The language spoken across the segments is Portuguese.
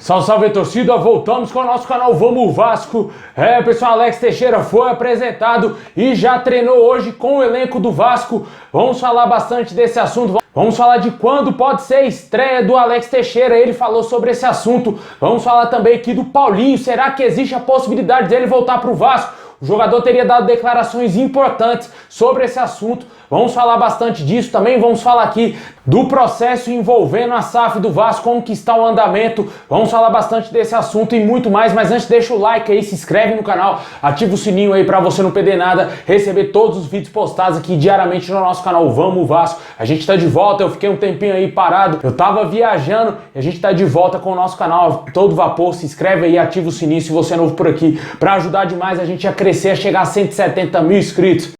Salve, salve, torcida! Voltamos com o nosso canal Vamos Vasco. Pessoal, Alex Teixeira foi apresentado e já treinou hoje com o elenco do Vasco. Vamos falar bastante desse assunto. Vamos falar de quando pode ser a estreia do Alex Teixeira. Ele falou sobre esse assunto. Vamos falar também aqui do Paulinho. Será que existe a possibilidade dele voltar para o Vasco? O jogador teria dado declarações importantes sobre esse assunto. Vamos falar bastante disso também. Vamos falar aqui do processo envolvendo a SAF do Vasco, como que está o andamento. Vamos falar bastante desse assunto e muito mais. Mas antes, deixa o like aí, se inscreve no canal, ativa o sininho aí para você não perder nada, receber todos os vídeos postados aqui diariamente no nosso canal Vamos Vasco. A gente está de volta, eu fiquei um tempinho aí parado, eu tava viajando e a gente está de volta com o nosso canal todo vapor. Se inscreve aí, ativa o sininho se você é novo por aqui, para ajudar demais a gente a crescer, a chegar a 170 mil inscritos.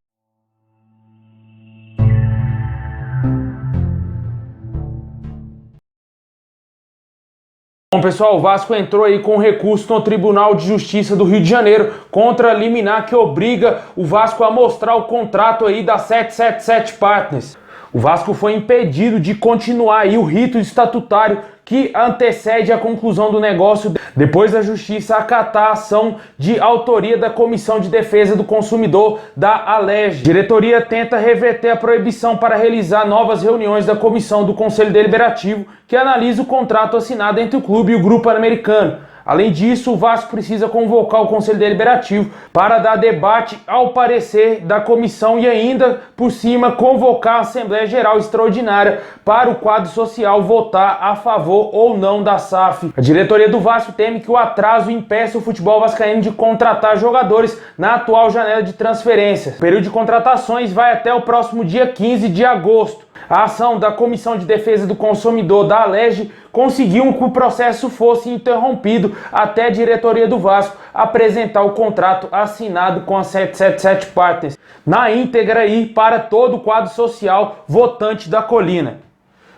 Bom, pessoal, o Vasco entrou aí com recurso no Tribunal de Justiça do Rio de Janeiro contra a liminar que obriga o Vasco a mostrar o contrato aí da 777 Partners. O Vasco foi impedido de continuar aí o rito estatutário que antecede a conclusão do negócio depois da Justiça acatar a ação de autoria da Comissão de Defesa do Consumidor da ALERJ. A diretoria tenta reverter a proibição para realizar novas reuniões da Comissão do Conselho Deliberativo que analisa o contrato assinado entre o clube e o Grupo Pan-Americano. Além disso, o Vasco precisa convocar o Conselho Deliberativo para dar debate ao parecer da comissão e ainda, por cima, convocar a Assembleia Geral Extraordinária para o quadro social votar a favor ou não da SAF. A diretoria do Vasco teme que o atraso impeça o futebol vascaíno de contratar jogadores na atual janela de transferências. O período de contratações vai até o próximo dia 15 de agosto. A ação da Comissão de Defesa do Consumidor da ALERJ conseguiu que o processo fosse interrompido até a diretoria do Vasco apresentar o contrato assinado com a 777 Partners na íntegra e para todo o quadro social votante da Colina.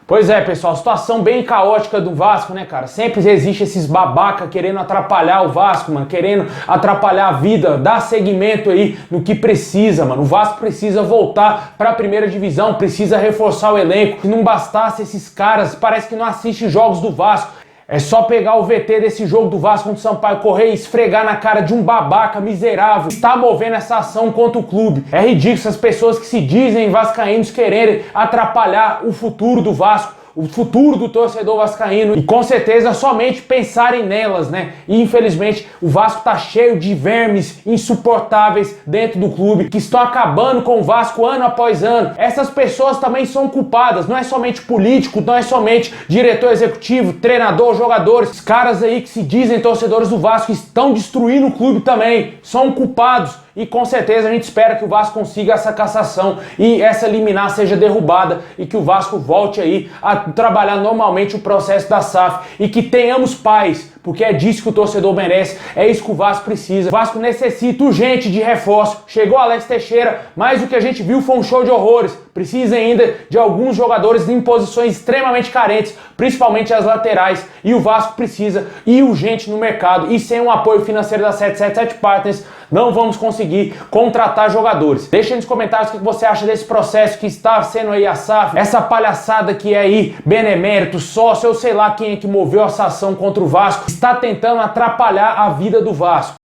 Pois é, pessoal, situação bem caótica do Vasco, né, cara? Sempre existe esses babaca querendo atrapalhar o Vasco, mano, querendo atrapalhar a vida, dar seguimento aí no que precisa, mano. O Vasco precisa voltar pra primeira divisão, precisa reforçar o elenco. Se não bastasse esses caras, parece que não assistem jogos do Vasco. É só pegar o VT desse jogo do Vasco contra o Sampaio Corrêa e esfregar na cara de um babaca miserável que está movendo essa ação contra o clube. É ridículo essas pessoas que se dizem vascaínos quererem atrapalhar o futuro do Vasco, o futuro do torcedor vascaíno e com certeza somente pensarem nelas, né? E infelizmente o Vasco tá cheio de vermes insuportáveis dentro do clube que estão acabando com o Vasco ano após ano. Essas pessoas também são culpadas, não é somente político, não é somente diretor executivo, treinador, jogadores. Os caras aí que se dizem torcedores do Vasco estão destruindo o clube também, são culpados. E com certeza a gente espera que o Vasco consiga essa cassação e essa liminar seja derrubada e que o Vasco volte aí a trabalhar normalmente o processo da SAF e que tenhamos paz, porque é disso que o torcedor merece, é isso que o Vasco precisa. O Vasco necessita urgente de reforço. Chegou Alex Teixeira, mas o que a gente viu foi um show de horrores. Precisa ainda de alguns jogadores em posições extremamente carentes, principalmente as laterais, e o Vasco precisa ir urgente no mercado e sem um apoio financeiro da 777 Partners não vamos conseguir contratar jogadores. Deixa aí nos comentários o que você acha desse processo que está sendo aí a SAF, essa palhaçada que é aí benemérito, sócio, eu sei lá quem é que moveu essa ação contra o Vasco, está tentando atrapalhar a vida do Vasco.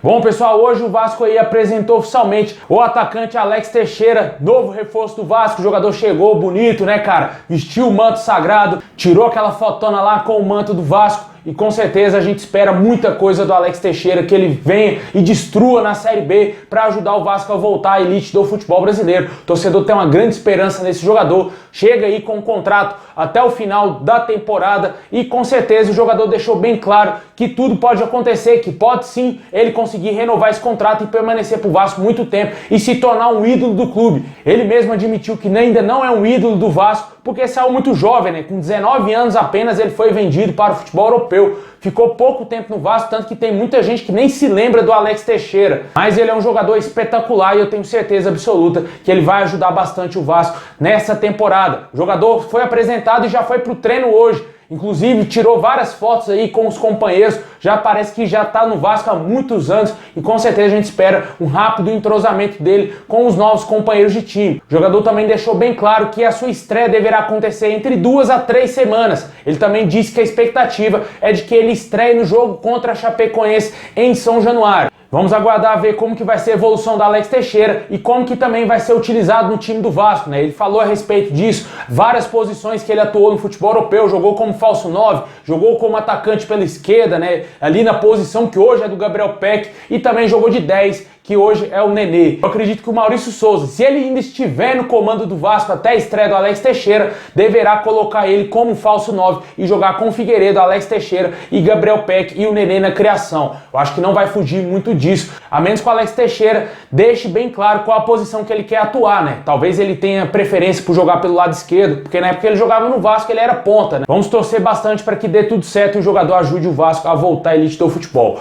Bom, pessoal, hoje o Vasco aí apresentou oficialmente o atacante Alex Teixeira, novo reforço do Vasco. O jogador chegou bonito, né, cara? Vestiu o manto sagrado, tirou aquela fotona lá com o manto do Vasco. E com certeza a gente espera muita coisa do Alex Teixeira, que ele venha e destrua na Série B para ajudar o Vasco a voltar à elite do futebol brasileiro. O torcedor tem uma grande esperança nesse jogador, chega aí com um contrato até o final da temporada e com certeza o jogador deixou bem claro que tudo pode acontecer, que pode sim ele conseguir renovar esse contrato e permanecer pro Vasco muito tempo e se tornar um ídolo do clube. Ele mesmo admitiu que ainda não é um ídolo do Vasco, porque saiu muito jovem, né? Com 19 anos apenas ele foi vendido para o futebol europeu. Ficou pouco tempo no Vasco, tanto que tem muita gente que nem se lembra do Alex Teixeira. Mas ele é um jogador espetacular e eu tenho certeza absoluta que ele vai ajudar bastante o Vasco nessa temporada. O jogador foi apresentado e já foi pro treino hoje. Inclusive tirou várias fotos aí com os companheiros, já parece que já tá no Vasco há muitos anos e com certeza a gente espera um rápido entrosamento dele com os novos companheiros de time. O jogador também deixou bem claro que a sua estreia deverá acontecer entre 2 a 3 semanas. Ele também disse que a expectativa é de que ele estreie no jogo contra a Chapecoense em São Januário. Vamos aguardar ver como que vai ser a evolução da Alex Teixeira e como que também vai ser utilizado no time do Vasco, né? Ele falou a respeito disso, várias posições que ele atuou no futebol europeu, jogou como falso 9, jogou como atacante pela esquerda, né? Ali na posição que hoje é do Gabriel Peck e também jogou de 10, que hoje é o Nenê. Eu acredito que o Maurício Souza, se ele ainda estiver no comando do Vasco até a estreia do Alex Teixeira, deverá colocar ele como falso 9 e jogar com o Figueiredo, Alex Teixeira e Gabriel Peck e o Nenê na criação. Eu acho que não vai fugir muito disso, a menos que o Alex Teixeira deixe bem claro qual a posição que ele quer atuar, né? Talvez ele tenha preferência por jogar pelo lado esquerdo, porque na época que ele jogava no Vasco ele era ponta, né? Vamos torcer bastante para que dê tudo certo e o jogador ajude o Vasco a voltar à elite do futebol.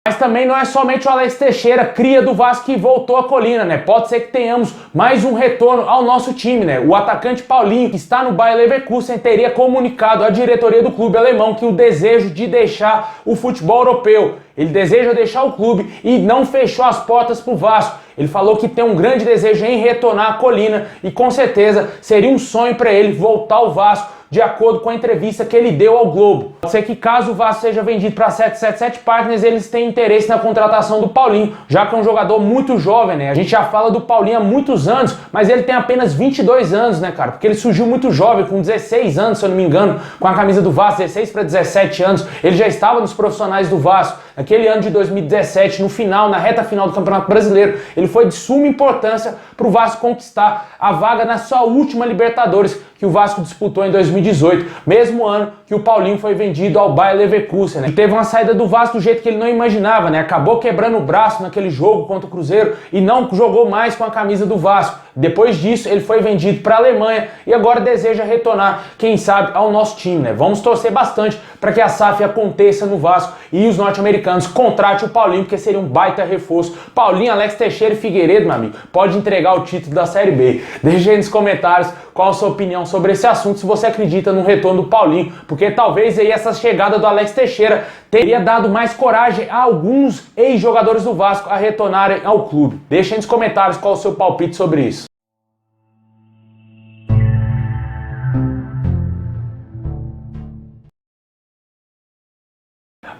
Mas também não é somente o Alex Teixeira, cria do Vasco, que voltou à colina, né? Pode ser que tenhamos mais um retorno ao nosso time, né? O atacante Paulinho, que está no Bayer Leverkusen, teria comunicado à diretoria do clube alemão que o desejo de deixar o futebol europeu. Ele deseja deixar o clube e não fechou as portas para o Vasco. Ele falou que tem um grande desejo em retornar à colina e com certeza seria um sonho para ele voltar ao Vasco, de acordo com a entrevista que ele deu ao Globo. Pode ser que caso o Vasco seja vendido para 777 Partners, eles têm interesse na contratação do Paulinho, já que é um jogador muito jovem, né? A gente já fala do Paulinho há muitos anos, mas ele tem apenas 22 anos, né, cara? Porque ele surgiu muito jovem, com 16 anos, se eu não me engano, com a camisa do Vasco, 16 para 17 anos. Ele já estava nos profissionais do Vasco. Naquele ano de 2017, no final, na reta final do Campeonato Brasileiro, ele foi de suma importância para o Vasco conquistar a vaga na sua última Libertadores, que o Vasco disputou em 2018, mesmo ano que o Paulinho foi vendido ao Bayer Leverkusen, né? E teve uma saída do Vasco do jeito que ele não imaginava, né? Acabou quebrando o braço naquele jogo contra o Cruzeiro e não jogou mais com a camisa do Vasco. Depois disso, ele foi vendido para a Alemanha e agora deseja retornar, quem sabe, ao nosso time, né? Vamos torcer bastante para que a SAF aconteça no Vasco e os norte-americanos contratem o Paulinho, porque seria um baita reforço. Paulinho, Alex Teixeira e Figueiredo, meu amigo, pode entregar o título da Série B. Deixe aí nos comentários qual a sua opinião sobre esse assunto, se você acredita no retorno do Paulinho, porque talvez aí essa chegada do Alex Teixeira teria dado mais coragem a alguns ex-jogadores do Vasco a retornarem ao clube. Deixe aí nos comentários qual o seu palpite sobre isso.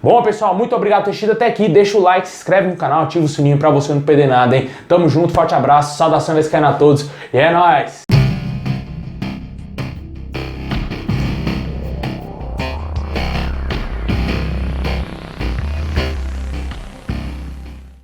Bom, pessoal, muito obrigado por ter assistido até aqui. Deixa o like, se inscreve no canal, ativa o sininho pra você não perder nada, hein? Tamo junto, forte abraço, saudação vascaína a todos e é nóis!